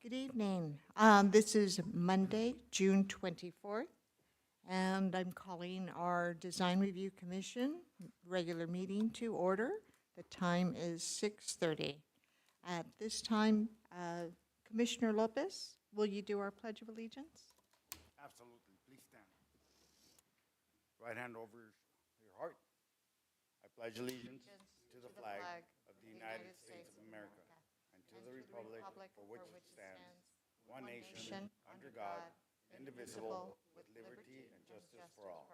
Good evening. This is Monday, June 24th, and I'm calling our Design Review Commission regular meeting to order. The time is 6:30. At this time, Commissioner Lopez, will you do our Pledge of Allegiance? Absolutely. Please stand. Right hand over your heart. I pledge allegiance to the flag of the United States of America and to the republic for which it stands, one nation, under God, indivisible, with liberty and justice for all.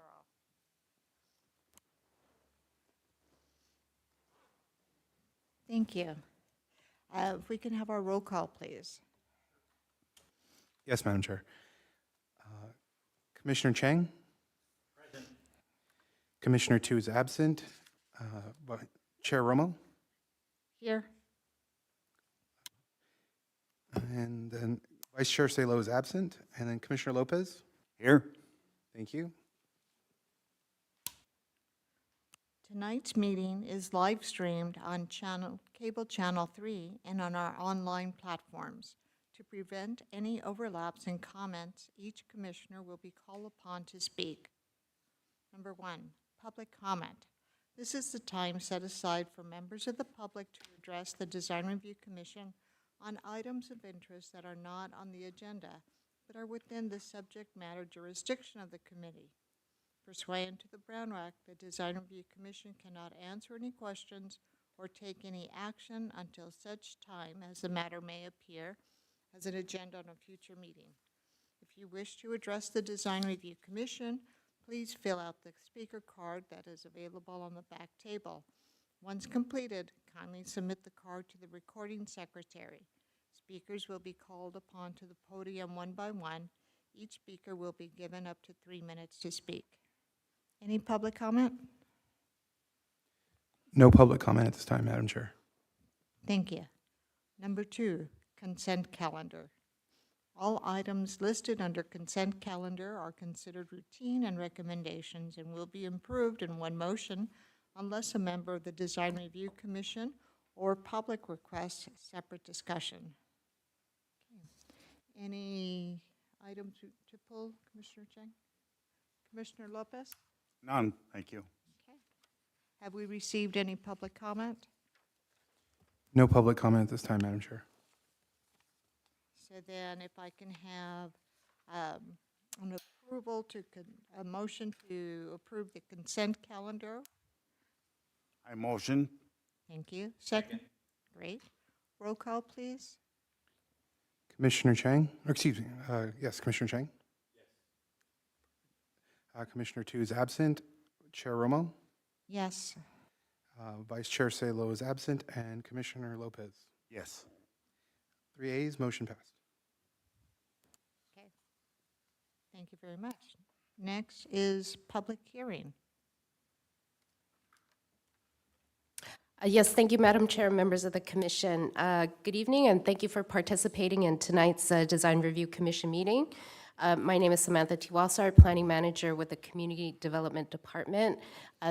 Thank you. If we can have our roll call, please. Yes, Madam Chair. Commissioner Chang? Present. Commissioner Tu is absent. Chair Romo? Here. And then Vice Chair Salo is absent. And then Commissioner Lopez? Here. Thank you. Tonight's meeting is live streamed on cable channel 3 and on our online platforms. To prevent any overlaps in comments, each commissioner will be called upon to speak. Number 1, public comment. This is the time set aside for members of the public to address the Design Review Commission on items of interest that are not on the agenda, but are within the subject matter jurisdiction of the committee. Pursuant to the Brown Act, the Design Review Commission cannot answer any questions or take any action until such time as the matter may appear as an agenda on a future meeting. If you wish to address the Design Review Commission, please fill out the speaker card that is available on the back table. Once completed, kindly submit the card to the recording secretary. Speakers will be called upon to the podium one by one. Each speaker will be given up to 3 minutes to speak. Any public comment? No public comment at this time, Madam Chair. Thank you. Number 2, consent calendar. All items listed under consent calendar are considered routine and recommendations and will be approved in one motion unless a member of the Design Review Commission or public requests separate discussion. Okay. Any item to pull, Commissioner Chang? Commissioner Lopez? None. Thank you. Okay. Have we received any public comment? No public comment at this time, Madam Chair. So then if I can have an approval to, a motion to approve the consent calendar. I motion. Thank you. Second. Great. Roll call, please. Commissioner Chang, or excuse me, yes, Commissioner Chang? Yes. Commissioner Tu is absent. Chair Romo? Yes. Vice Chair Salo is absent. And Commissioner Lopez? Yes. 3 ayes, motion passed. Okay. Thank you very much. Next is public hearing. Yes, thank you, Madam Chair, members of the Commission. Good evening, and thank you for participating in tonight's Design Review Commission meeting. My name is Samantha Tiwasar, Planning Manager with the Community Development Department.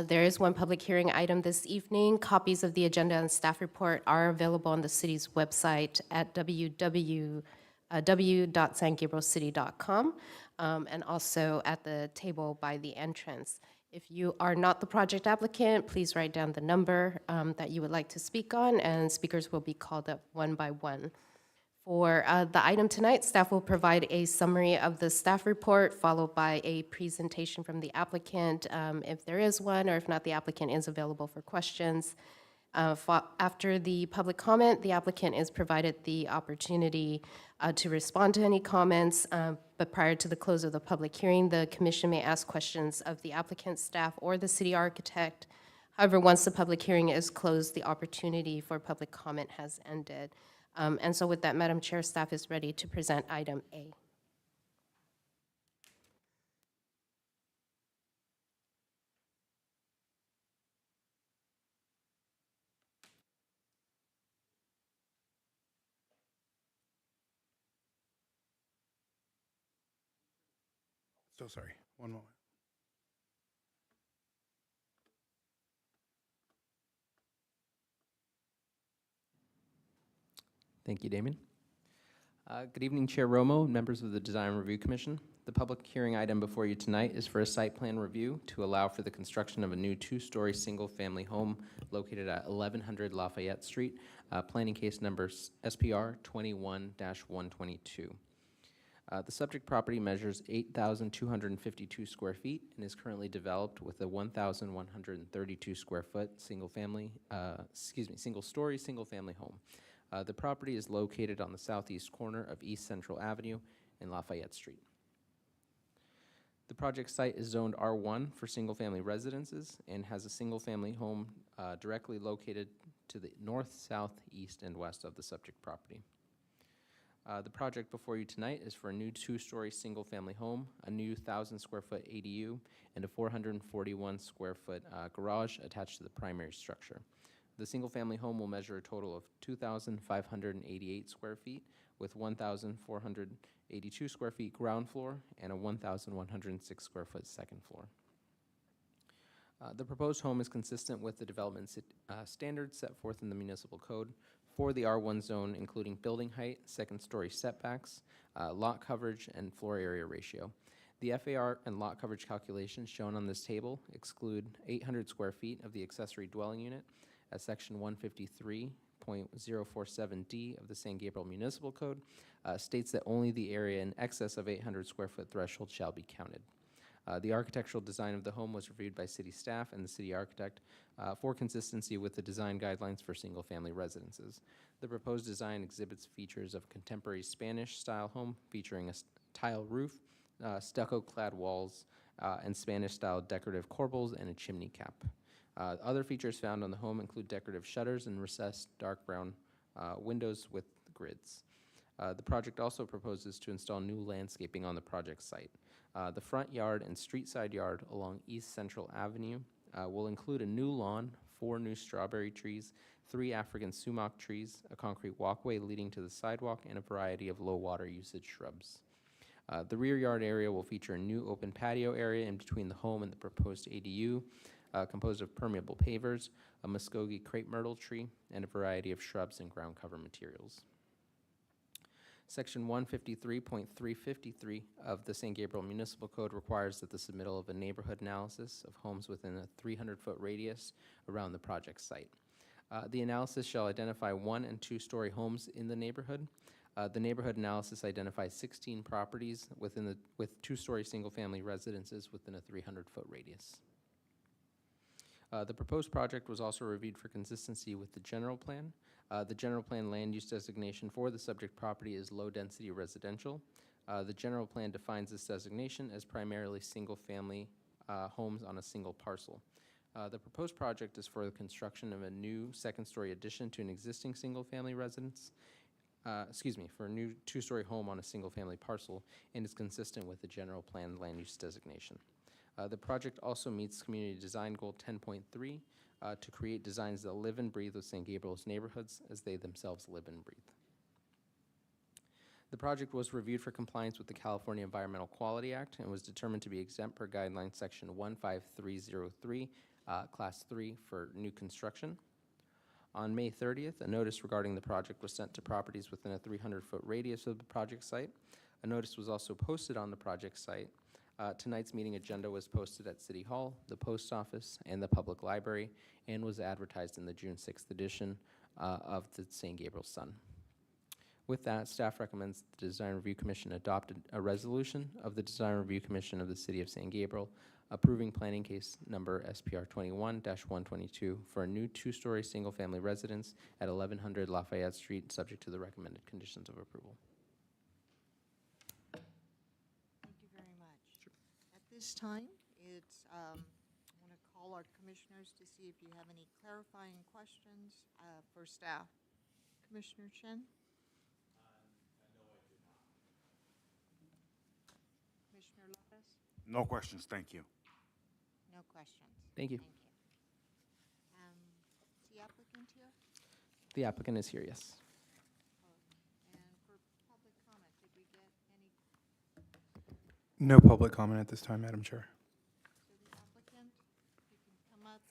There is one public hearing item this evening. Copies of the agenda and staff report are available on the city's website at www.sangabrielcity.com and also at the table by the entrance. If you are not the project applicant, please write down the number that you would like to speak on, and speakers will be called up one by one. For the item tonight, staff will provide a summary of the staff report, followed by a presentation from the applicant, if there is one, or if not, the applicant is available for questions. After the public comment, the applicant is provided the opportunity to respond to any comments, but prior to the close of the public hearing, the commission may ask questions of the applicant, staff, or the city architect. However, once the public hearing is closed, the opportunity for public comment has ended. And so with that, Madam Chair, staff is ready to present item A. So sorry, one moment. Thank you, Damon. Good evening, Chair Romo, members of the Design Review Commission. The public hearing item before you tonight is for a site plan review to allow for the construction of a new two-story single-family home located at 1100 Lafayette Street, planning case number SPR 21-122. The subject property measures 8,252 square feet and is currently developed with a 1,132 square foot single-story, single-family home. The property is located on the southeast corner of East Central Avenue and Lafayette Street. The project site is zoned R1 for single-family residences and has a single-family home directly located to the north, south, east, and west of the subject property. The project before you tonight is for a new two-story single-family home, a new 1,000 square foot ADU, and a 441 square foot garage attached to the primary structure. The single-family home will measure a total of 2,588 square feet with 1,482 square feet ground floor and a 1,106 square foot second floor. The proposed home is consistent with the development standards set forth in the municipal code for the R1 zone, including building height, second-story setbacks, lot coverage, and floor area ratio. The FAR and lot coverage calculations shown on this table exclude 800 square feet of the accessory dwelling unit as Section 153.047D of the San Gabriel Municipal Code states that only the area in excess of 800 square foot threshold shall be counted. The architectural design of the home was reviewed by city staff and the city architect for consistency with the design guidelines for single-family residences. The proposed design exhibits features of contemporary Spanish-style home featuring a tile roof, stucco-clad walls, and Spanish-style decorative corbels and a chimney cap. Other features found on the home include decorative shutters and recessed dark brown windows with grids. The project also proposes to install new landscaping on the project site. The front yard and street side yard along East Central Avenue will include a new lawn, 4 new strawberry trees, 3 African sumac trees, a concrete walkway leading to the sidewalk, and a variety of low water usage shrubs. The rear yard area will feature a new open patio area in between the home and the proposed ADU, composed of permeable pavers, a Muskogee crepe myrtle tree, and a variety of shrubs and ground cover materials. Section 153.353 of the San Gabriel Municipal Code requires that the submittal of a neighborhood analysis of homes within a 300-foot radius around the project site. The analysis shall identify 1- and 2-story homes in the neighborhood. The neighborhood analysis identifies 16 properties with 2-story single-family residences within a 300-foot radius. The proposed project was also reviewed for consistency with the general plan. The general plan land use designation for the subject property is low-density residential. The general plan defines this designation as primarily single-family homes on a single parcel. The proposed project is for the construction of a new second-story addition to an existing single-family residence. For a new 2-story home on a single-family parcel and is consistent with the general plan land use designation. The project also meets Community Design Goal 10.3 to create designs that live and breathe with San Gabriel's neighborhoods as they themselves live and breathe. The project was reviewed for compliance with the California Environmental Quality Act and was determined to be exempt per guideline section 15303, class 3 for new construction. On May 30th, a notice regarding the project was sent to properties within a 300-foot radius of the project site. A notice was also posted on the project site. Tonight's meeting agenda was posted at City Hall, the Post Office, and the Public Library, and was advertised in the June 6th edition of the San Gabriel Sun. With that, staff recommends the Design Review Commission adopted a resolution of the Design Review Commission of the City of San Gabriel approving planning case number SPR 21-122 for a new 2-story single-family residence at 1100 Lafayette Street, subject to the recommended conditions of approval. Thank you very much. At this time, I want to call our commissioners to see if you have any clarifying questions for staff. Commissioner Chen? Commissioner Lopez? No questions, thank you. No questions. Thank you. Thank you. Is the applicant here? The applicant is here, yes. And for public comment, did we get any, No public comment at this time, Madam Chair. so the applicant, you can come up.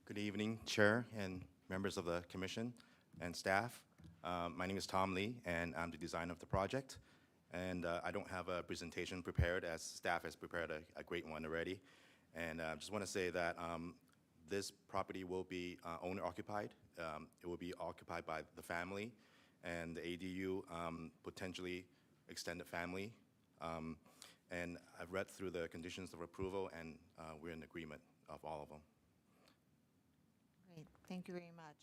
Good evening, Chair and members of the commission and staff. My name is Tom Lee, and I'm the designer of the project. And I don't have a presentation prepared, as staff has prepared a great one already. And I just want to say that this property will be owner-occupied. It will be occupied by the family and the ADU, potentially extended family. And I've read through the conditions of approval, and we're in agreement of all of them. Great, thank you very much.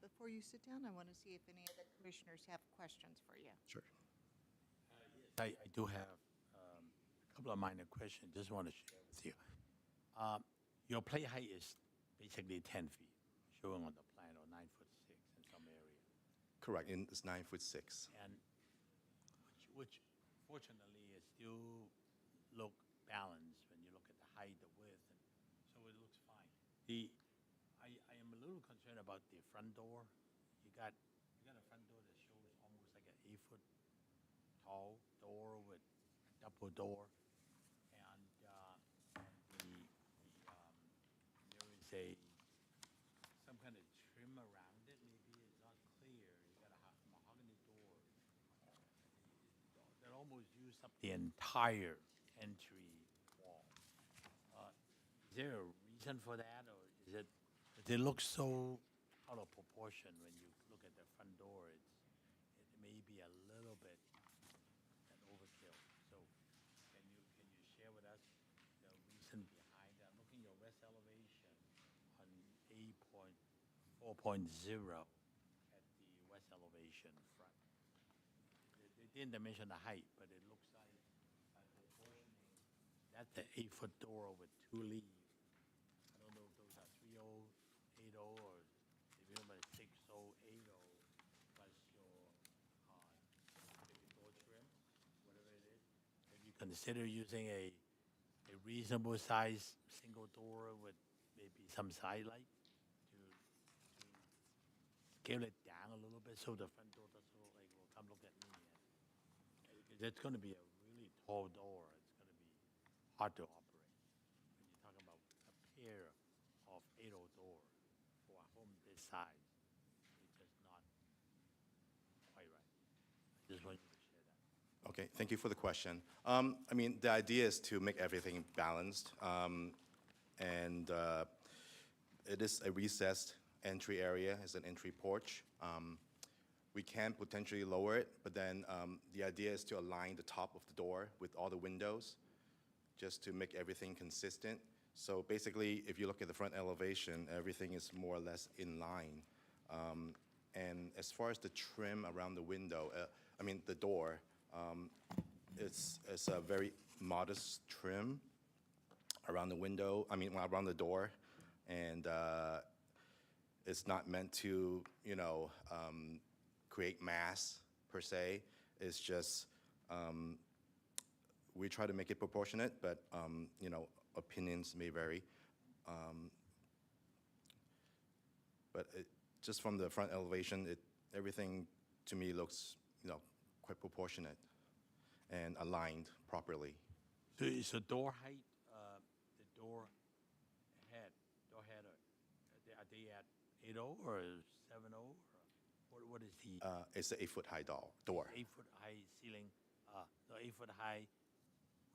Before you sit down, I want to see if any of the commissioners have questions for you. Sure. I do have a couple of minor questions, just want to share with you. Your play height is basically 10 feet, showing on the plan, or 9'6" in some area. Correct, and it's 9'6". And which fortunately is still look balanced when you look at the height, the width, and so it looks fine. I am a little concerned about the front door. You got a front door that shows almost like an 8-foot tall door with a double door, and there is some kind of trim around it. Maybe it's not clear. You got a mahogany door that almost used up the entire entry wall. Is there a reason for that, or does it look so out of proportion when you look at the front door? It may be a little bit an overkill. So can you share with us the reason behind that? Looking at your west elevation on 4.0 at the west elevation front. They didn't mention the height, but it looks like proportioning. That's the 8-foot door with 2 leaves. I don't know if those are 3.0, 8.0, or if you remember 6.0, 8.0, plus your maybe door trim, whatever it is. If you consider using a reasonable size single door with maybe some side light to scale it down a little bit so the front door doesn't look like, well, come look at me. Because it's going to be a really tall door. It's going to be hard to operate. When you're talking about a pair of 8.0 doors for a home this size, it's just not quite right. I just want you to share that. Okay, thank you for the question. I mean, the idea is to make everything balanced, and it is a recessed entry area, it's an entry porch. We can potentially lower it, but then the idea is to align the top of the door with all the windows, just to make everything consistent. So basically, if you look at the front elevation, everything is more or less in line. And as far as the trim around the window, the door, it's a very modest trim around the window, around the door. And it's not meant to, create mass per se. It's just, we try to make it proportionate, but, opinions may vary. But just from the front elevation, everything to me looks, quite proportionate and aligned properly. So is the door height, the door head, are they at 8.0 or 7.0? Or what is the It's an 8-foot high door. 8-foot high ceiling, the 8-foot high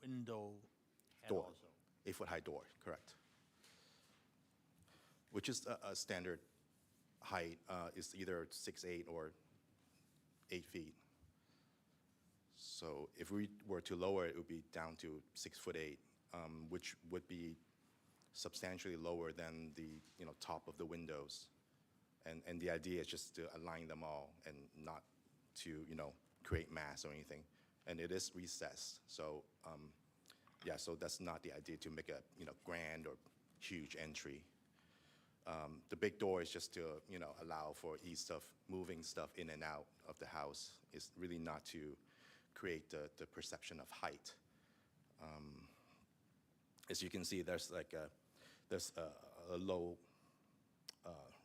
window head Door. also? 8-foot high door, correct. Which is a standard height, is either 6'8" or 8 feet. So if we were to lower it, it would be down to 6'8", which would be substantially lower than the top of the windows. And the idea is just to align them all and not to create mass or anything. And it is recessed, so yeah. So that's not the idea to make a grand or huge entry. The big door is just to allow for ease of moving stuff in and out of the house. It's really not to create the perception of height. As you can see, there's a low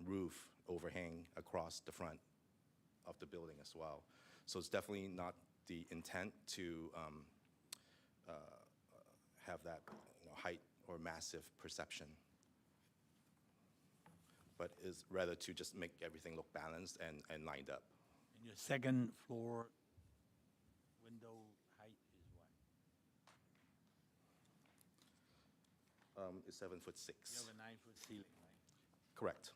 roof overhang across the front of the building as well. So it's definitely not the intent to have that height or massive perception. but is rather to just make everything look balanced and lined up. And your second floor window height is what? It's 7'6". You have a 9-foot ceiling, right? Correct.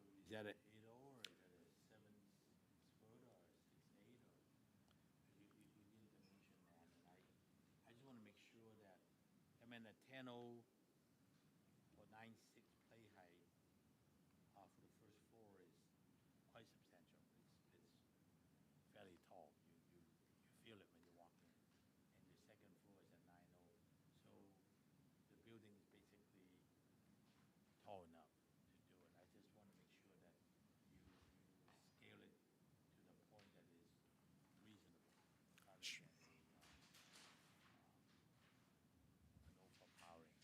So is that a 8.0 or is that a 7 foot or a 6.8 or? You didn't mention that, and I just want to make sure that, I mean, a 10.0 or 9.6 play height for the first floor is quite substantial. It's fairly tall. You feel it when you walk in. And your second floor is a 9.0. So the building is basically tall enough to do it. I just want to make sure that you scale it to the point that is reasonable, rather than an overpowering.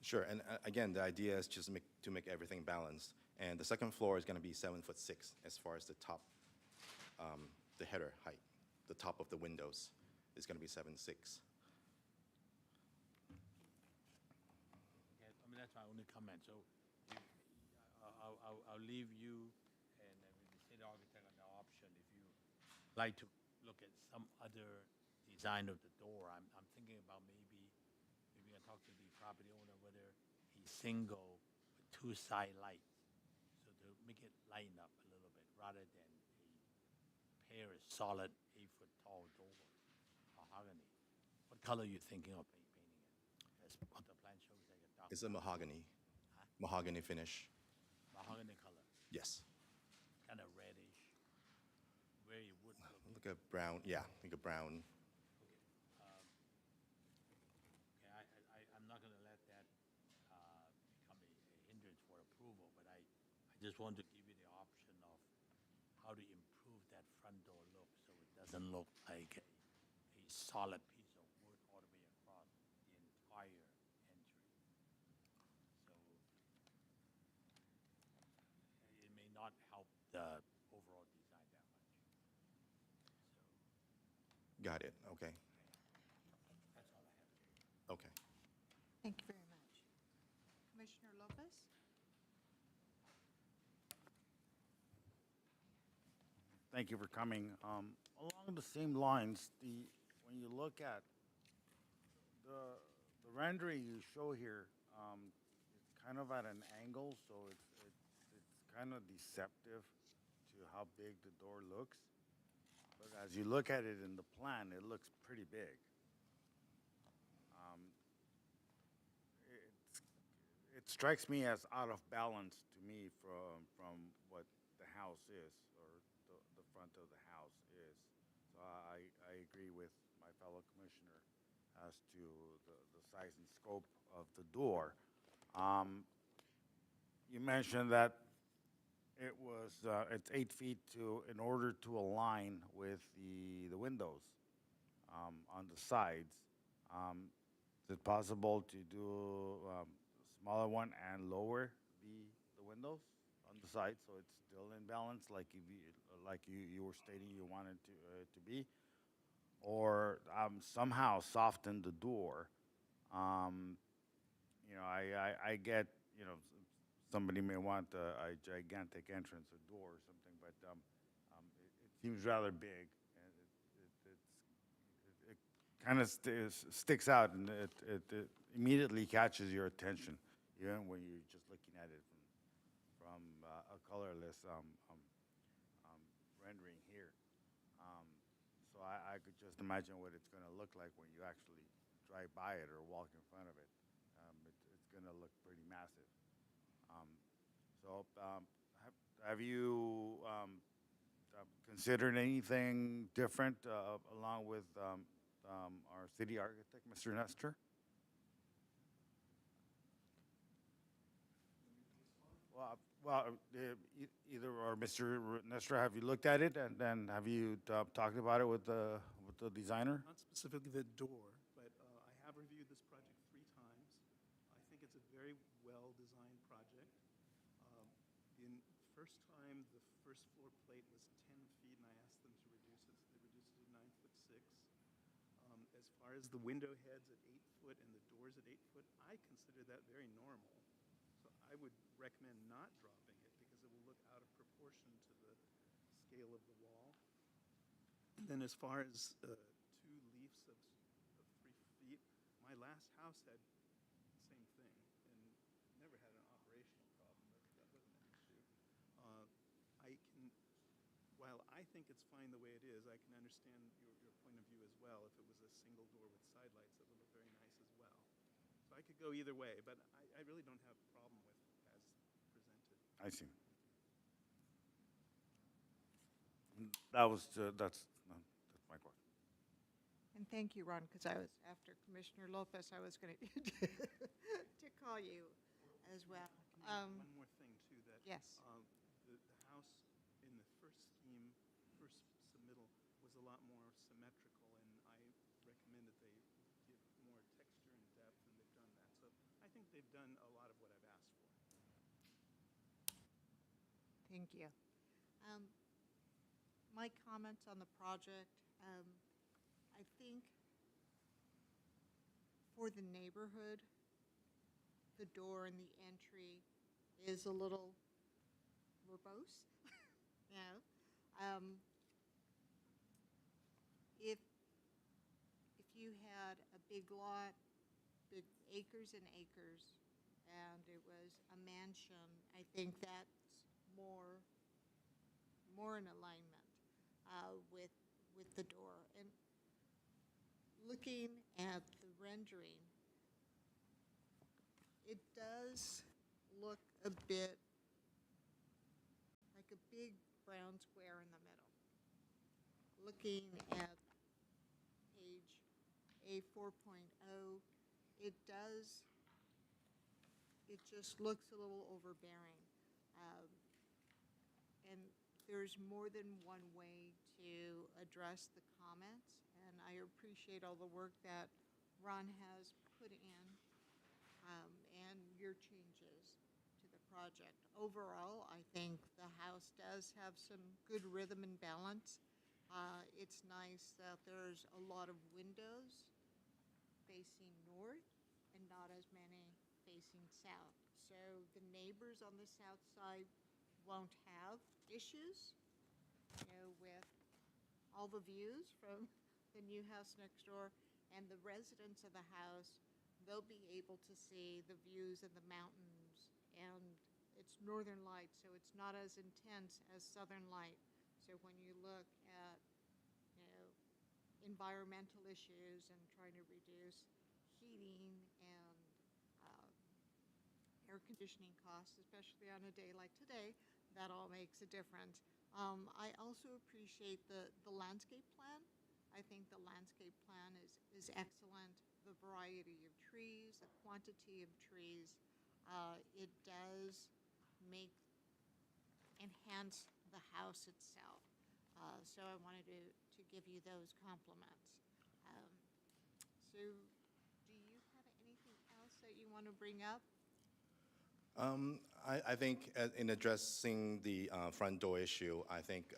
Sure, and again, the idea is just to make everything balanced. And the second floor is going to be 7'6" as far as the top, the header height. The top of the windows is going to be 7'6". Okay, I mean, that's my only comment. So I'll leave you and with the city architect on the option if you like to look at some other design of the door. I'm thinking about maybe I talk to the property owner whether a single with 2 side lights, so to make it lighten up a little bit rather than a pair of solid 8-foot tall door, mahogany. What color are you thinking of painting it? That's what the plan shows, like a dark It's a mahogany finish. mahogany color, Yes, kind of reddish, very wood looking. like a brown. Yeah, like a brown. Okay, I'm not gonna let that become a hindrance for approval, but I just want to give you the option of how to improve that front door look so it doesn't look like a solid piece of wood all the way across the entire entry. So it may not help the overall design that much. So Got it. Okay. that's all I have, Jay. Okay. Thank you very much. Commissioner Lopez? Thank you for coming. Along the same lines, when you look at the rendering you show here, it's kind of at an angle, so it's kind of deceptive to how big the door looks. But as you look at it in the plan, it looks pretty big. It strikes me as out of balance to me from what the house is, or the front of the house is. So I agree with my fellow commissioner as to the size and scope of the door. You mentioned that it's 8 feet in order to align with the windows on the sides. Is it possible to do smaller one and lower the windows on the side so it's still in balance, like you were stating you wanted to be, or somehow soften the door? I get, somebody may want a gigantic entrance or door or something, but it seems rather big, and it kind of sticks out, and it immediately catches your attention, even when you're just looking at it from a colorless rendering here. So I could just imagine what it's going to look like when you actually drive by it or walk in front of it. It's going to look pretty massive. Have you considered anything different along with our city architect, Mr. Nestor? Either or, Mr. Nestor, have you looked at it, and then have you talked about it with the designer? Not specifically the door, but I have reviewed this project 3 times. I think it's a very well-designed project. The first time, the first floor plate was 10 feet, and I asked them to reduce it. So they reduced it to 9'6". As far as the window heads at 8 foot and the door's at 8 foot, I consider that very normal. So I would recommend not dropping it because it will look out of proportion to the scale of the wall. And then as far as 2 leaves of 3 feet, my last house had the same thing and never had an operational problem. That wasn't an issue. While I think it's fine the way it is, I can understand your point of view as well. If it was a single door with side lights, it would look very nice as well. So I could go either way, but I really don't have a problem with as presented. I see. That's my question. And thank you, Ron, because after Commissioner Lopez, I was going to to call you as well. One more thing, too, that Yes. the house in the first scheme, first submittal, was a lot more symmetrical, and I recommend that they give more texture and depth, and they've done that. So I think they've done a lot of what I've asked for. Thank you. My comments on the project, I think for the neighborhood, the door and the entry is a little verbose, you know. If you had a big lot, big acres and acres, and it was a mansion, I think that's more in alignment with the door. And looking at the rendering, it does look a bit like a big brown square in the middle. Looking at page A4.0, it just looks a little overbearing. And there's more than one way to address the comments, and I appreciate all the work that Ron has put in and your changes to the project. Overall, I think the house does have some good rhythm and balance. It's nice that there's a lot of windows facing north and not as many facing south. So the neighbors on the south side won't have issues, you know, with all the views from the new house next door, and the residents of the house, they'll be able to see the views of the mountains, and it's northern light, so it's not as intense as southern light. So when you look at, you know, environmental issues and trying to reduce heating and air conditioning costs, especially on a day like today, that all makes a difference. I also appreciate the landscape plan. I think the landscape plan is excellent. The variety of trees, the quantity of trees, it does enhance the house itself. So I wanted to give you those compliments. So do you have anything else that you want to bring up? I think in addressing the front door issue, I think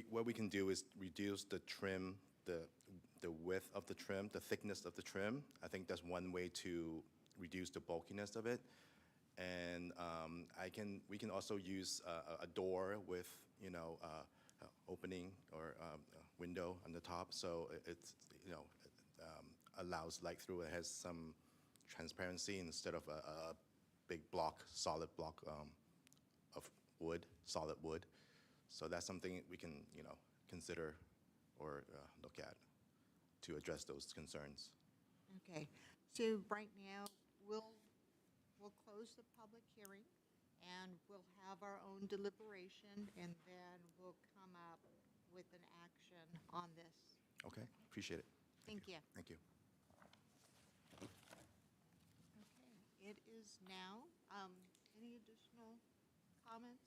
what we can do is reduce the trim, the width of the trim, the thickness of the trim. I think that's one way to reduce the bulkiness of it. And we can also use a door with, you know, opening or a window on the top, so it's, you know, allows light through. It has some transparency instead of a big block, solid block of wood, solid wood. So that's something we can, you know, consider or look at to address those concerns. Okay, so right now, we'll close the public hearing, and we'll have our own deliberation, and then we'll come up with an action on this. Okay, appreciate it. Thank you. Thank you. Okay, it is now, any additional comments?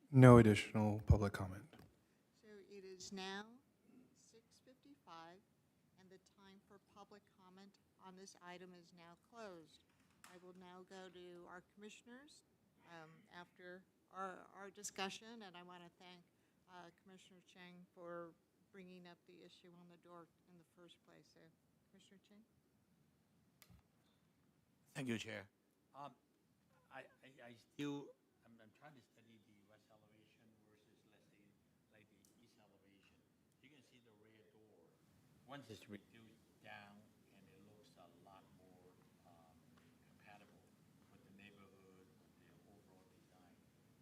No additional public comment. So it is now 6:55, and the time for public comment on this item is now closed. I will now go to our commissioners after our discussion, and I want to thank Commissioner Chang for bringing up the issue on the door in the first place. So Commissioner Chang? Thank you, Chair. I still, I'm trying to study the west elevation versus, let's say, like the east elevation. You can see the rear door. Once it's reduced down, and it looks a lot more compatible with the neighborhood, with the overall design.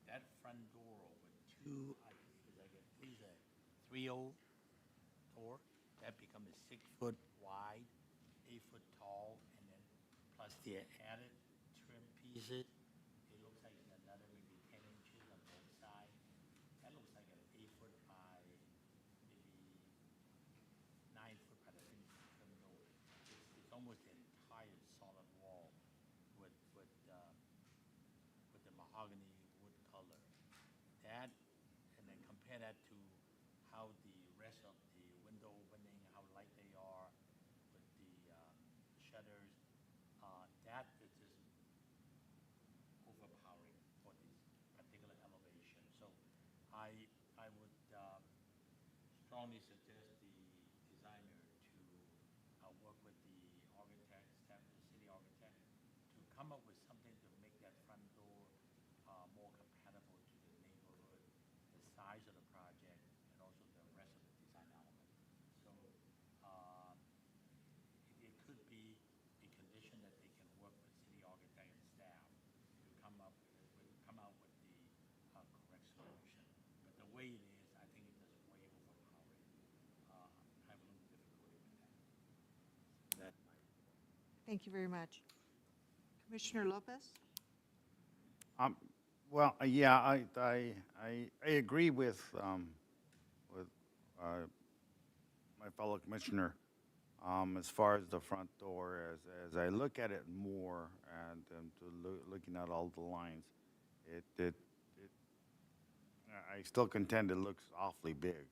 That front door with two, is like at least a 3.0 door, that becomes a 6 foot wide, 8 foot tall, and then plus the added trim pieces, it looks like another maybe 10 inches on both sides. That looks like an 8 foot by maybe 9 foot by the trim door. It's almost the entire solid wall with the mahogany wood color. That, and then compare that to how the rest of the window opening, how light they are with the shutters, that is just overpowering for this particular elevation. So I would strongly suggest the designer to work with the architect, staff, the city architect, to come up with something to make that front door more compatible to the neighborhood, the size of the project, and also the rest of the design element. So it could be a condition that they can work with city architect and staff to come out with the correct solution. But the way it is, I think it is way overpowering. I have a little difficulty with that. That's my Thank you very much. Commissioner Lopez? Well, yeah, I agree with my fellow commissioner as far as the front door. As I look at it more and looking at all the lines, I still contend it looks awfully big.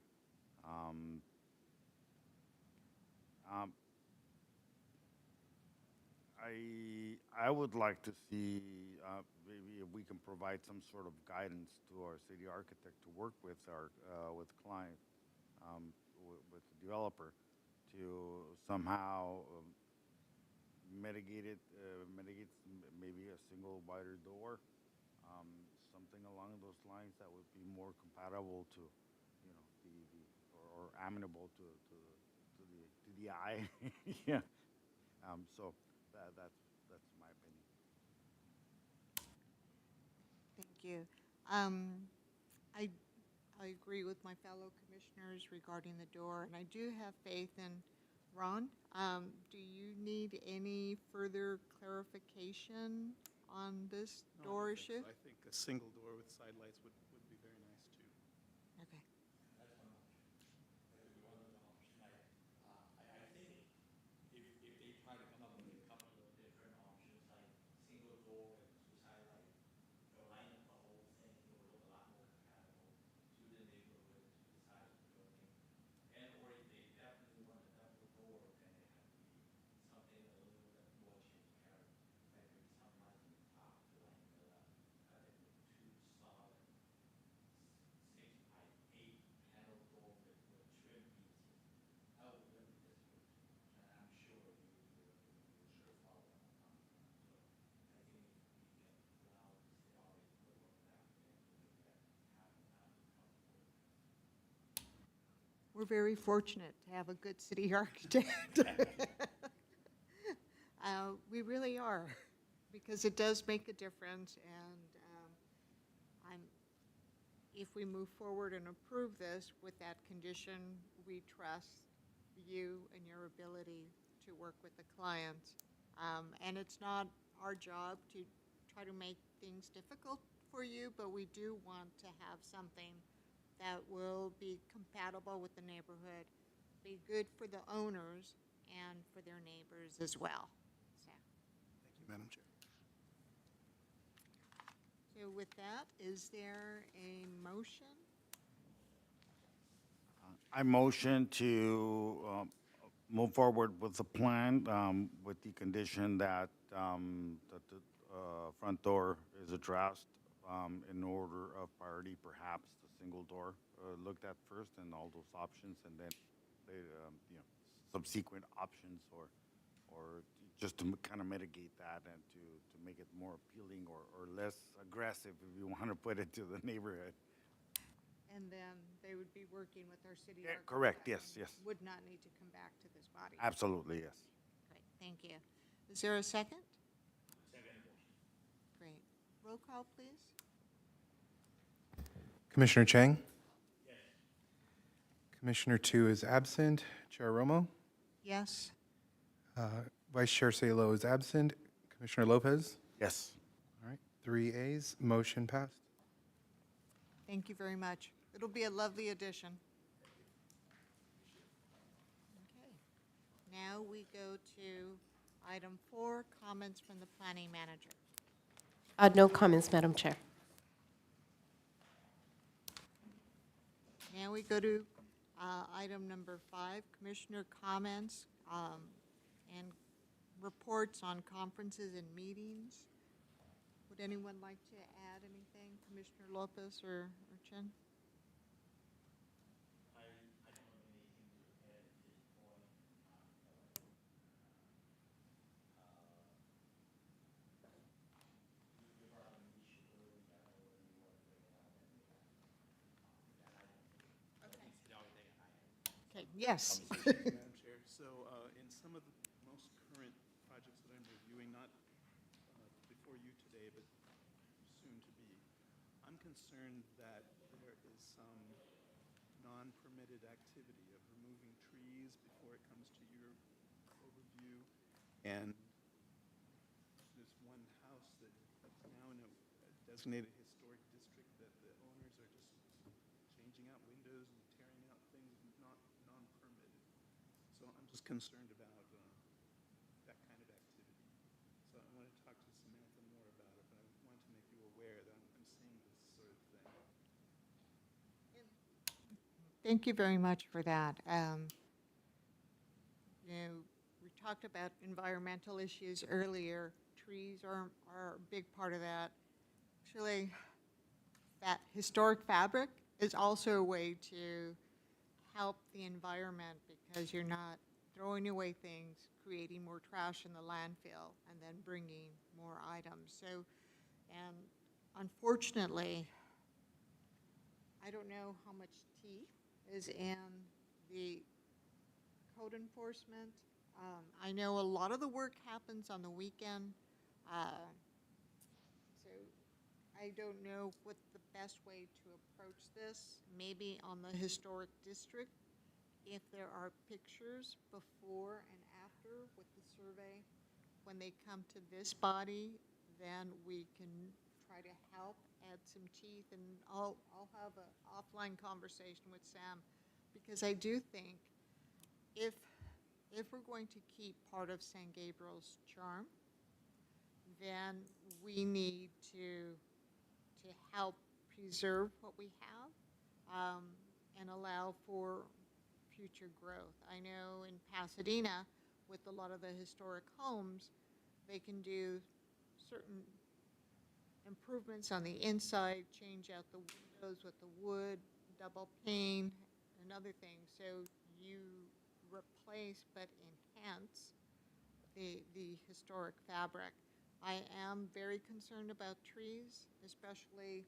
I would like to see maybe if we can provide some sort of guidance to our city architect to work with our with client with the developer to somehow mitigate maybe a single wider door, something along those lines that would be more compatible to, you know, or amenable to the eye. Yeah. So that's my opinion. Thank you. I agree with my fellow commissioners regarding the door, and I do have faith in Ron. Do you need any further clarification on this No, I door don't think issue? so. I think a single door with side lights would be very nice, too. Okay. if they try to come up with a couple of different options, like single door with two side lights, you'll line up the whole thing, it will look a lot more compatible to the neighborhood, to the size of the building. And, or if they definitely want a double door, then it has to be something a little bit more transparent, like maybe some lights on the top to line it up, rather than two solid 6 by 8 panel door with trim pieces. That would really just look too much, and I'm sure you sure follow what I'm talking about. So I think if we can allow the city already to work with applicant to make that happen, I'm comfortable with that. We're very fortunate to have a good city architect. We really are, because it does make a difference, and if we move forward and approve this with that condition, we trust you and your ability to work with the client. And it's not our job to try to make things difficult for you, but we do want to have something that will be compatible with the neighborhood, be good for the owners and for their neighbors as well. So, Thank you, Madam Chair. so with that, is there a motion? I motion to move forward with the plan with the condition that that the front door is addressed in order of priority, perhaps the single door looked at first and all those options, and then they, you know, subsequent options or just to kind of mitigate that and to make it more appealing or less aggressive, if you want to put it, to the neighborhood. And then they would be working with our city Yeah, architect. correct, yes, and yes. Would not need to come back to this body. Absolutely, yes. Great, thank you. Is there a second? Great. Roll call, please. Commissioner Chang? Commissioner 2 is absent. Chair Romo? Yes. Vice Chair Salo is absent. Commissioner Lopez? Yes. All right, 3 ayes, motion passed. Thank you very much. It'll be a lovely addition. Okay. Now we go to item 4, comments from the planning manager. No comments, Madam Chair. Now we go to item number 5, commissioner comments and reports on conferences and meetings. Would anyone like to add anything, Commissioner Lopez or Chen? Okay, yes. Madam Chair, so in some of the most current projects that I'm reviewing, not before you today, but soon to be, I'm concerned that there is some non-permitted activity of removing trees before it comes to your overview. And there's one house that's now in a designated historic district that the owners are just changing out windows and tearing out things not non-permitted. So I'm just concerned about that kind of activity. So I want to talk to Samantha more about it, but I wanted to make you aware that I'm seeing this sort of thing. Thank you very much for that. You know, we talked about environmental issues earlier. Trees are a big part of that. Actually, that historic fabric is also a way to help the environment because you're not throwing away things, creating more trash in the landfill, and then bringing more items. So, and unfortunately, I don't know how much teeth is in the code enforcement. I know a lot of the work happens on the weekend. So I don't know what the best way to approach this. Maybe on the historic district, if there are pictures before and after with the survey, when they come to this body, then we can try to help add some teeth, and I'll have an offline conversation with Sam, because I do think if we're going to keep part of San Gabriel's charm, then we need to help preserve what we have and allow for future growth. I know in Pasadena, with a lot of the historic homes, they can do certain improvements on the inside, change out the windows with the wood, double pane, and other things. So you replace but enhance the historic fabric. I am very concerned about trees, especially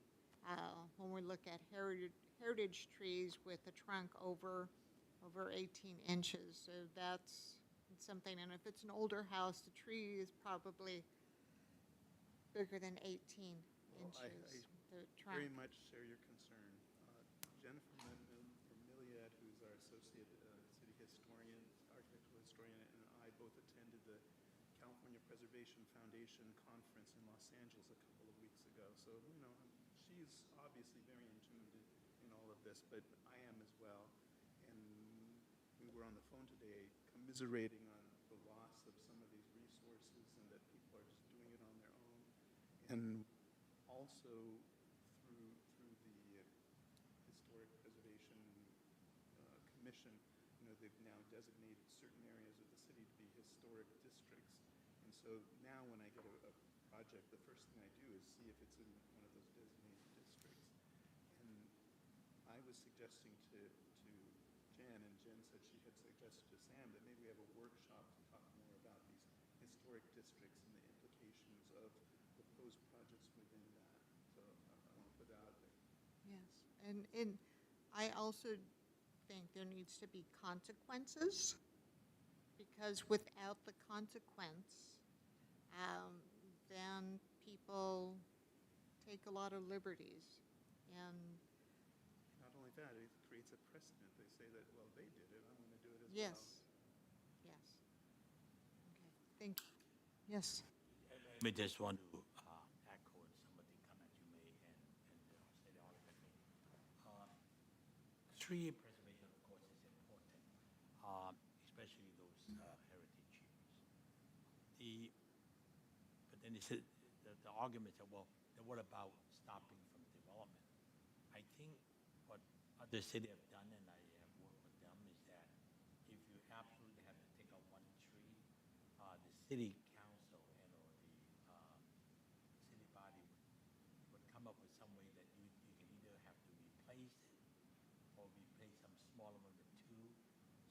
when we look at heritage trees with a trunk over 18 inches. So that's something, and if it's an older house, the tree is probably bigger than 18 inches. The trunk. Very much share your concern. Jennifer Vermilliet, who's our associate city historian, architectural historian, and I both attended the California Preservation Foundation conference in Los Angeles a couple of weeks ago. So, you know, she's obviously very in tune in all of this, but I am as well. And we were on the phone today commiserating on the loss of some of these resources and that people are just doing it on their own. And also through the Historic Preservation Commission, you know, they've now designated certain areas of the city to be historic districts. And so now when I get a project, the first thing I do is see if it's in one of those designated districts. And I was suggesting to Jen, and Jen said she had suggested to Sam that maybe we historic districts and the implications of proposed projects within that. So I want to put that out there. Yes, and I also think there needs to be consequences, because without the consequence, then people take a lot of liberties. And Not only that, it creates a precedent. They say that, well, they did it, I'm going to do it as well. yes, yes. Okay, thank you. Yes. I just want to echo some of the comments you made and say the argument made. Tree preservation, of course, is important, especially those heritage trees. But then the argument said, well, then what about stopping from development? I think what other cities have done, and I have worked with them, is that if you absolutely have to take out one tree, the city council and or the city body would come up with some way that you can either have to replace it or replace some smaller one with two,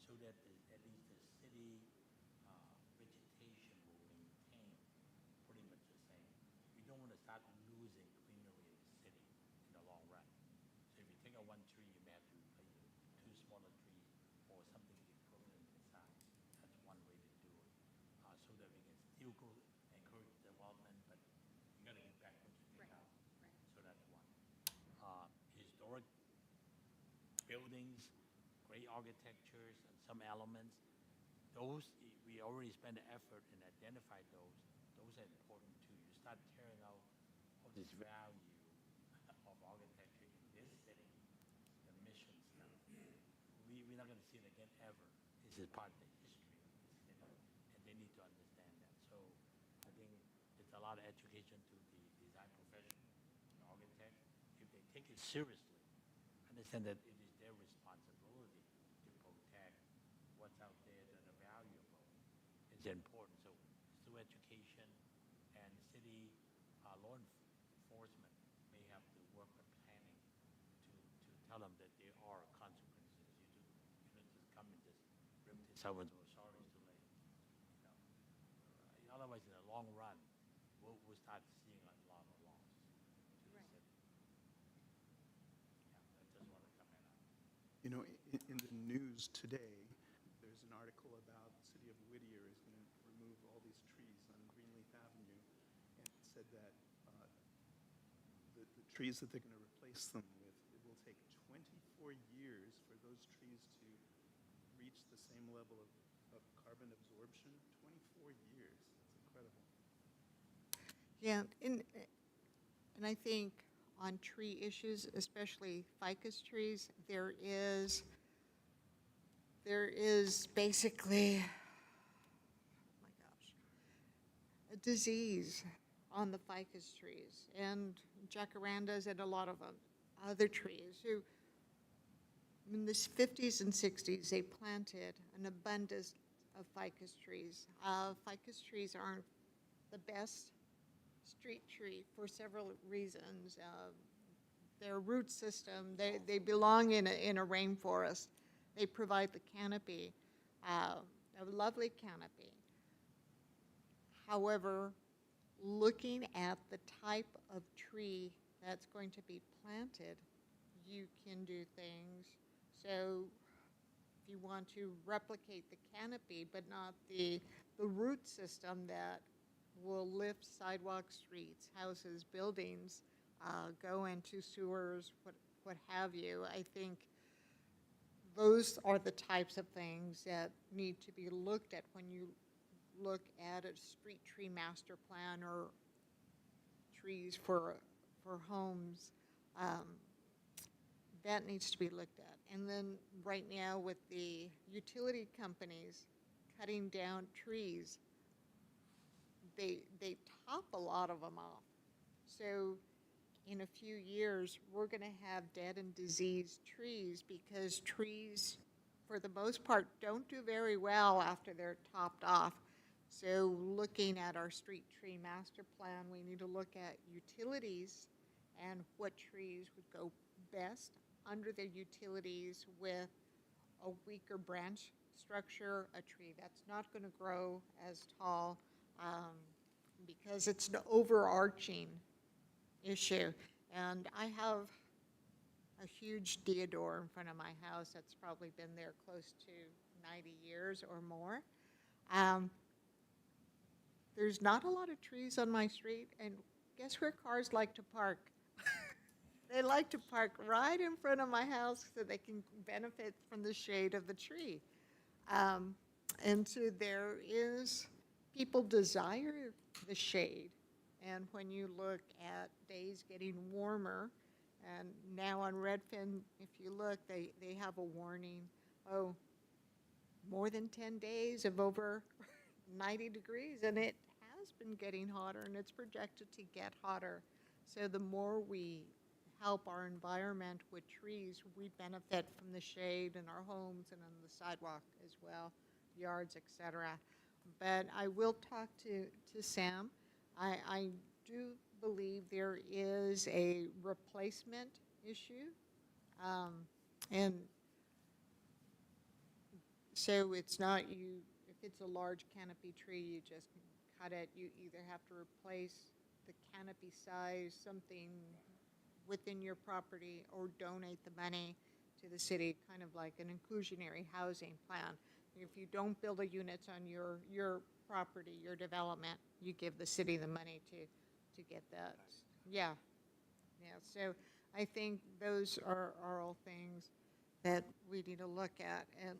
so that at least the city vegetation will maintain pretty much the same. We don't want to start losing greenery in the city in the long run. So if you take out one tree, you may have to replace it with two smaller trees or something equivalent in size. That's one way to do it, so that we can still encourage development, but you got to get back what you take out. So that's one. Historic buildings, great architectures, and some elements, those, we already spent the effort and identified those. Those are important too. You start tearing out all this value of architecture in this city, the mission stuff. We're not going to see it again ever. This is part of the history of this city, and they need to understand that. So I think it's a lot of education to the design profession, the architect. If they take it seriously, understand that it is their responsibility to protect what's out there that are valuable. It's important. So through education and city law enforcement may have to work with planning to tell them that there are consequences. You don't just come and just rip this out and say, sorry, it's too late. Otherwise, in the long run, we'll start seeing a lot of loss to the city. Yeah, I just want to comment on that. You know, in the news today, there's an article about the city of Whittier is going to remove all these trees on Greenleaf Avenue, and it said that the trees that they're going to replace them with, it will take 24 years for those trees to reach the same level of carbon absorption. 24 years. That's incredible. Yeah, and I think on tree issues, especially ficus trees, there is basically, oh my gosh, a disease on the ficus trees and jacarandas and a lot of other trees who, in the 50s and 60s, they planted an abundance of ficus trees. Ficus trees aren't the best street tree for several reasons. Their root system, they belong in a rainforest. They provide the canopy, a lovely canopy. However, looking at the type of tree that's going to be planted, you can do things. So if you want to replicate the canopy, but not the root system that will lift sidewalks, streets, houses, buildings, go into sewers, what have you, I think those are the types of things that need to be looked at when you look at a street tree master plan or trees for homes. That needs to be looked at. And then right now with the utility companies cutting down trees, they top a lot of them off. So in a few years, we're going to have dead and diseased trees because trees, for the most part, don't do very well after they're topped off. So looking at our street tree master plan, we need to look at utilities and what trees would go best under the utilities with a weaker branch structure, a tree that's not going to grow as tall, because it's an overarching issue. And I have a huge deodar in front of my house that's probably been there close to 90 years or more. There's not a lot of trees on my street, and guess where cars like to park? They like to park right in front of my house so they can benefit from the shade of the tree. And so there is, people desire the shade. And when you look at days getting warmer, and now on Redfin, if you look, they have a warning, more than 10 days of over 90 degrees, and it has been getting hotter, and it's projected to get hotter. So the more we help our environment with trees, we benefit from the shade in our homes and on the sidewalk as well, yards, etc. But I will talk to Sam. I do believe there is a replacement issue. And so it's not you, if it's a large canopy tree, you just cut it. You either have to replace the canopy size, something within your property, or donate the money to the city, kind of like an inclusionary housing plan. If you don't build the units on your property, your development, you give the city the money to get that. Yeah. Yeah, so I think those are all things that we need to look at. And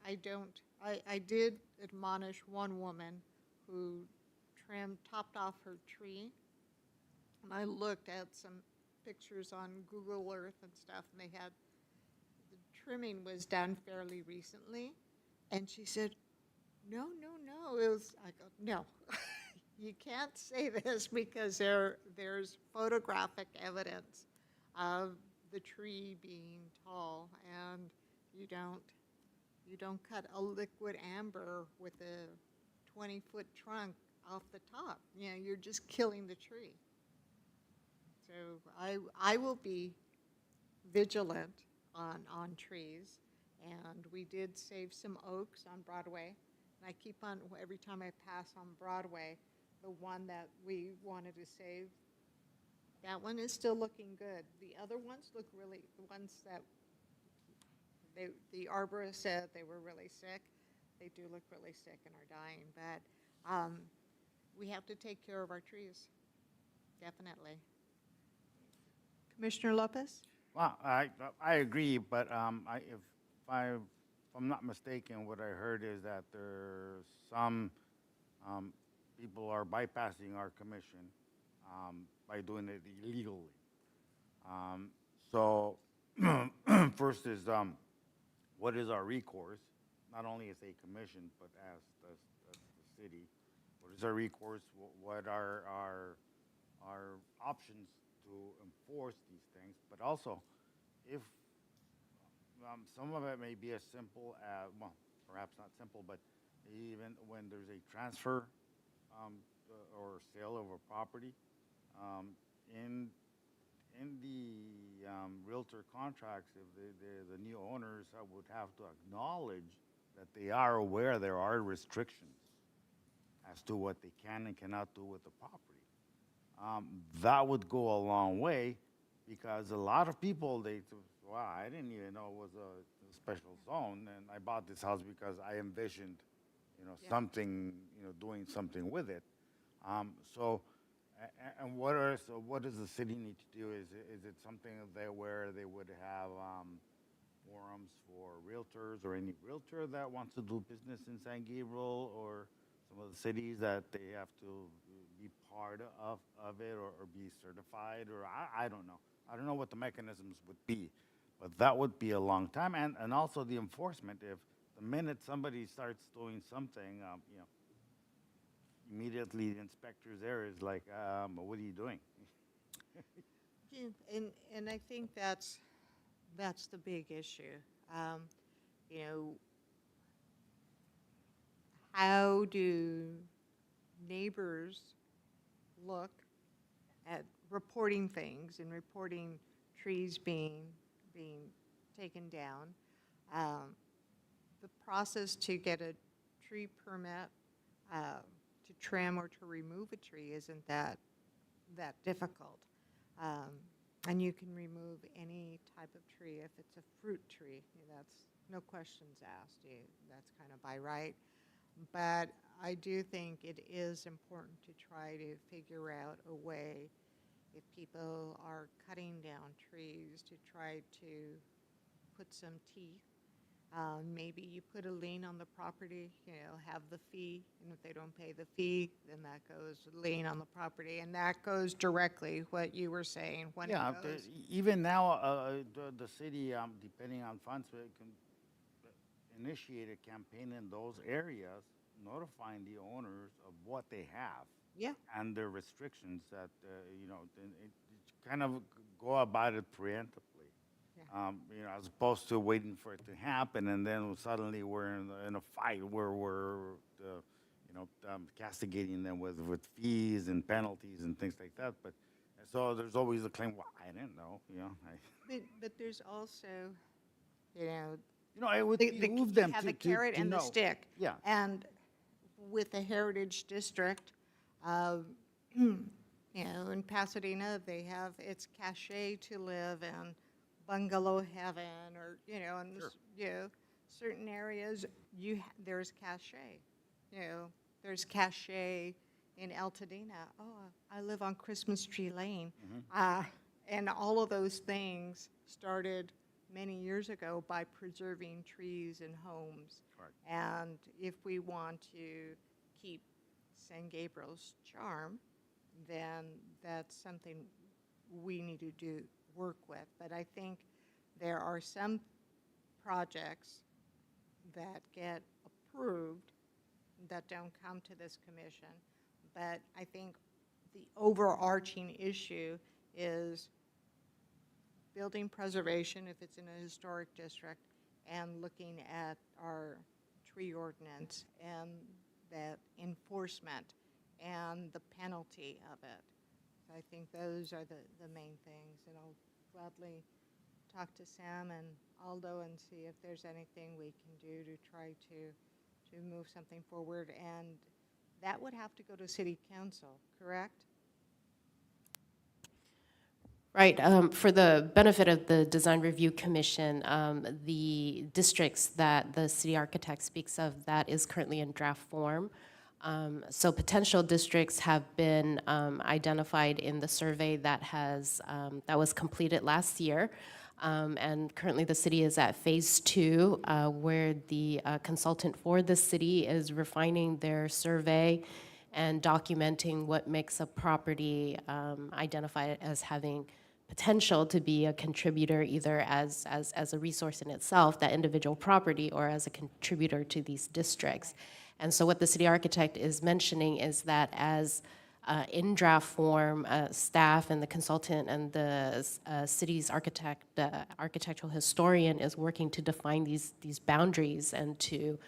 I did admonish one woman who topped off her tree, and I looked at some pictures on Google Earth and stuff, and they had, the trimming was done fairly recently, and she said, no, it was, I go, no, you can't say this because there's photographic evidence of the tree being tall, and you don't cut a liquid amber with a 20-foot trunk off the top. You know, you're just killing the tree. So I will be vigilant on trees, and we did save some oaks on Broadway. And I keep on, every time I pass on Broadway, the one that we wanted to save, that one is still looking good. The other ones look really, the ones that the arborist said they were really sick, they do look really sick and are dying. But we have to take care of our trees, definitely. Commissioner Lopez? Well, I agree, but if I'm not mistaken, what I heard is that there's some people are bypassing our commission by doing it illegally. So first is what is our recourse, not only as a commission, but as the city? What is our recourse? What are our options to enforce these things? But also, if some of it may be as simple as, well, perhaps not simple, but even when there's a transfer or sale of a property, in the realtor contracts, if the new owners would have to acknowledge that they are aware there are restrictions as to what they can and cannot do with the property. That would go a long way, because a lot of people, wow, I didn't even know it was a special zone, and I bought this house because I envisioned, something, doing something with it. And what does the city need to do? Is it something where they would have forums for realtors, or any realtor that wants to do business in San Gabriel, or some of the cities that they have to be part of it, or be certified, or I don't know. I don't know what the mechanisms would be, but that would be a long time. And also the enforcement, if the minute somebody starts doing something, immediately the inspector's there is like, what are you doing? Yeah, and I think that's the big issue. How do neighbors look at reporting things and reporting trees being taken down? The process to get a tree permit, to trim or to remove a tree isn't that difficult. And you can remove any type of tree. If it's a fruit tree, that's no questions asked. That's kind of by right. But I do think it is important to try to figure out a way, if people are cutting down trees, to try to put some teeth. Maybe you put a lien on the property, have the fee, and if they don't pay the fee, then that goes lien on the property, and that goes directly what you were saying, when it Yeah, goes. even now, the city, depending on funds, can initiate a campaign in those areas, notifying the owners of what they have. Yeah. And the restrictions that, kind of go about it preemptively. As opposed to waiting for it to happen, and then suddenly we're in a fight where we're, castigating them with fees and penalties and things like that. But so there's always a claim, well, I didn't know, But there's also, it would you behoove them have to the carrot to and the know. stick. Yeah. And with the Heritage District, in Pasadena, they have, it's cachet to live in bungalow heaven, or, certain areas, there's cachet. There's cachet in Altadena. Oh, I live on Christmas Tree Lane. And all of those things started many years ago by preserving trees and homes. Correct. And if we want to keep San Gabriel's charm, then that's something we need to work with. But I think there are some projects that get approved that don't come to this commission. But I think the overarching issue is building preservation if it's in a historic district, and looking at our tree ordinance and that enforcement and the penalty of it. So I think those are the main things, and I'll gladly talk to Sam and Aldo and see if there's anything we can do to try to move something forward. And that would have to go to city council, correct? Right. For the benefit of the Design Review Commission, the districts that the city architect speaks of, that is currently in draft form. So potential districts have been identified in the survey that was completed last year. And currently the city is at phase 2, where the consultant for the city is refining their survey and documenting what makes a property identified as having potential to be a contributor, either as a resource in itself, that individual property, or as a contributor to these districts. And so what the city architect is mentioning is that as in draft form, staff and the consultant and the city's architectural historian is working to define these boundaries and to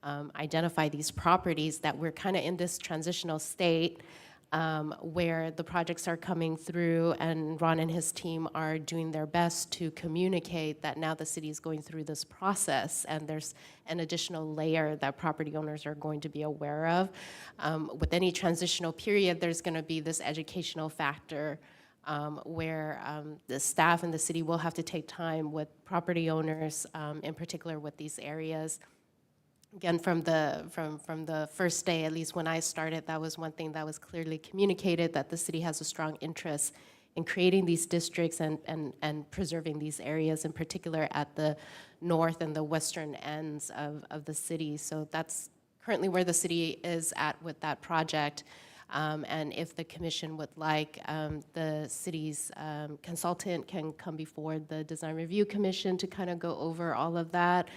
identify these properties, that we're kind of in this transitional state where the projects are coming through, and Ron and his team are doing their best to communicate that now the city is going through this process, and there's an additional layer that property owners are going to be aware of. With any transitional period, there's going to be this educational factor where the staff and the city will have to take time with property owners, in particular with these areas. Again, from the first day, at least when I started, that was one thing that was clearly communicated, that the city has a strong interest in creating these districts and preserving these areas, in particular at the north and the western ends of the city. So that's currently where the city is at with that project. And if the commission would like, the city's consultant can come before the Design Review Commission to kind of go over all of that.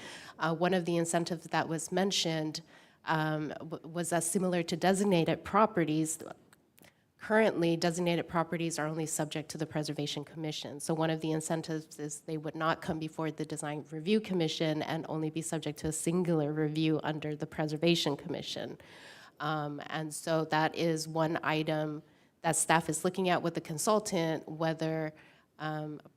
One of the incentives that was mentioned was similar to designated properties. Currently, designated properties are only subject to the Preservation Commission. So one of the incentives is they would not come before the Design Review Commission and only be subject to a singular review under the Preservation Commission. And so that is one item that staff is looking at with the consultant, whether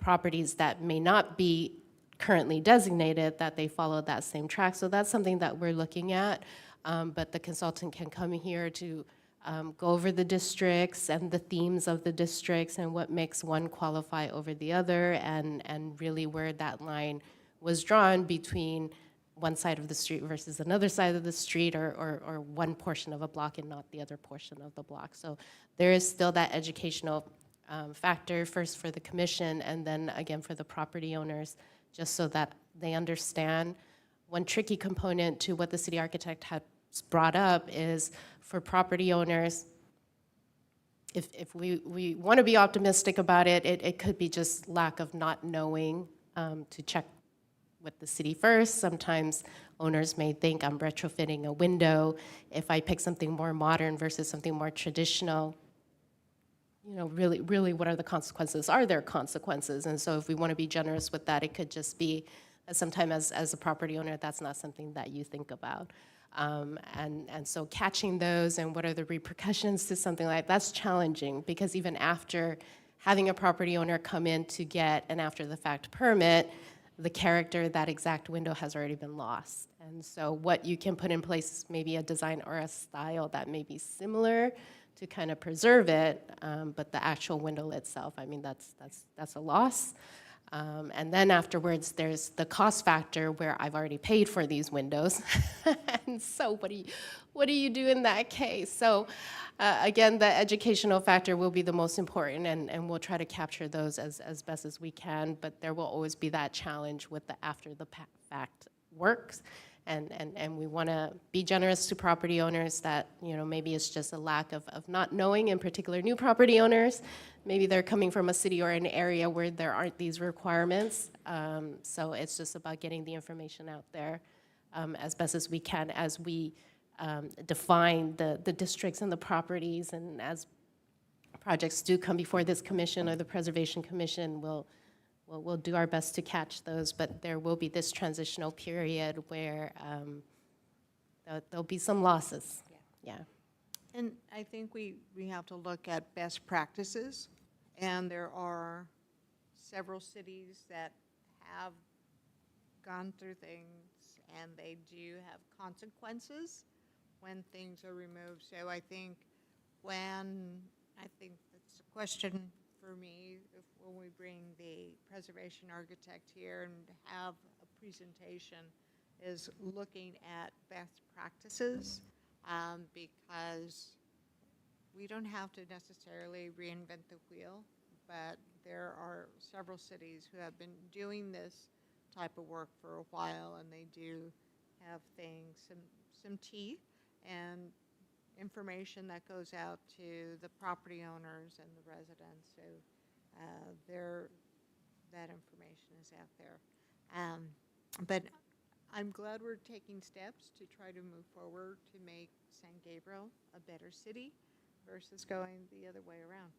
properties that may not be currently designated, that they follow that same track. So that's something that we're looking at. but the consultant can come here to go over the districts and the themes of the districts and what makes one qualify over the other, and really where that line was drawn between one side of the street versus another side of the street, or one portion of a block and not the other portion of the block. So there is still that educational factor, first for the commission and then again for the property owners, just so that they understand. One tricky component to what the city architect had brought up is for property owners, if we want to be optimistic about it, it could be just lack of not knowing to check with the city first. Sometimes owners may think I'm retrofitting a window. If I pick something more modern versus something more traditional, you know, really what are the consequences? Are there consequences? And so if we want to be generous with that, it could just be that sometimes as a property owner, that's not something that you think about. And so catching those and what are the repercussions to something like that's challenging, because even after having a property owner come in to get an after the fact permit, the character of that exact window has already been lost. And so what you can put in place is maybe a design or a style that may be similar to kind of preserve it, but the actual window itself, I mean, that's a loss. And then afterwards, there's the cost factor where I've already paid for these windows. And so what do you do in that case? So again, the educational factor will be the most important, and we'll try to capture those as best as we can, but there will always be that challenge with the after the fact works. And we want to be generous to property owners that, you know, maybe it's just a lack of not knowing, in particular new property owners. Maybe they're coming from a city or an area where there aren't these requirements. So it's just about getting the information out there as best as we can as we define the districts and the properties. And as projects do come before this commission or the Preservation Commission, we'll do our best to catch those, but there will be this transitional period where there'll be some losses. Yeah. And I think we have to look at best practices, and there are several cities that have gone through things, and they do have consequences when things are removed. So I think that's a question for me, when we bring the preservation architect here and have a presentation, is looking at best practices, because we don't have to necessarily reinvent the wheel, but there are several cities who have been doing this type of work for a while, and they do have some teeth and information that goes out to the property owners and the residents. So that information is out there. But I'm glad we're taking steps to try to move forward to make San Gabriel a better city versus going the other way around.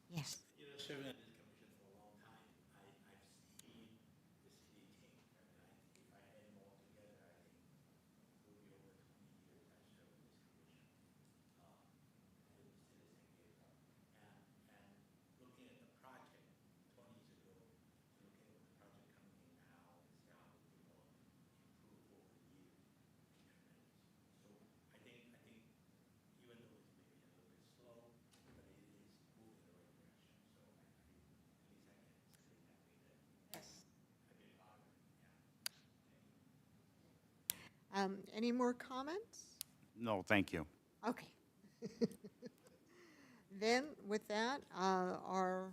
Yes. You know, serving on this commission for a long time, I've seen the city change. I mean, if I add them all together, I think it will be over 20 years I've served in this commission. And it was still the same Gabriel. And looking at the project 20 years ago, looking at the project coming in now, and see how the development improved over the years, tremendous. So I think even though it's maybe a little bit slow, but it is moving in the right direction. So at least I can say that way that Yes. I've been part of it. Any more comments? No, thank you. Okay. Then, with that, our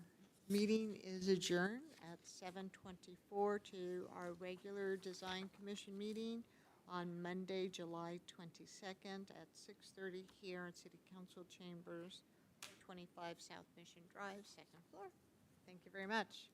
meeting is adjourned at 7:24 to our regular Design Commission meeting on Monday, July 22nd at 6:30 here in City Council Chambers, 25 South Mission Drive, second floor. Thank you very much.